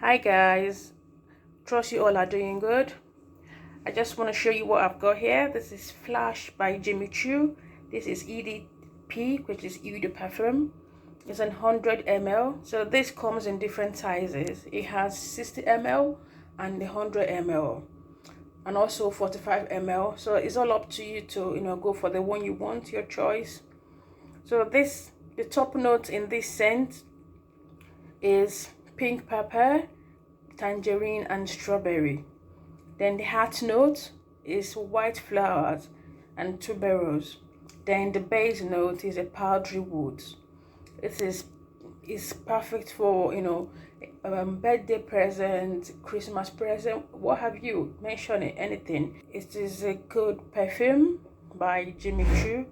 Hi guys, trust you all are doing good. I just want to show you what I've got here. This is Flash by Jimmy Choo. This is EDP, which is EAU De Parfum. It's 100 ml. So this comes in different sizes. It has 60 ml and 100 ml and also 45 ml. So it's all up to you to go for the one you want, your choice. So the top note in this scent is pink pepper, tangerine and strawberry. Then the heart note is white flowers and tuberose. Then the base note is a powdery wood. Is perfect for birthday present, Christmas present, what have you, mention it, anything. It is a good perfume by Jimmy Choo,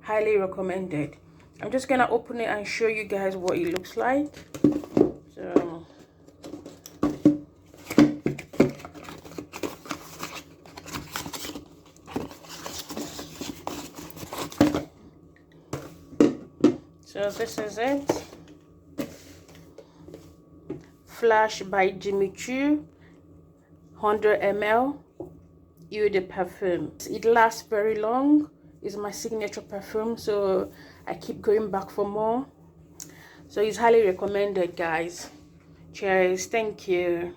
highly recommended. I'm just gonna open it and show you guys what it looks like. So this is it. Flash by Jimmy Choo, 100 ml, EAU De Parfum. It lasts very long. It's my signature perfume, so I keep going back for more. So it's highly recommended, guys. Cheers. Thank you.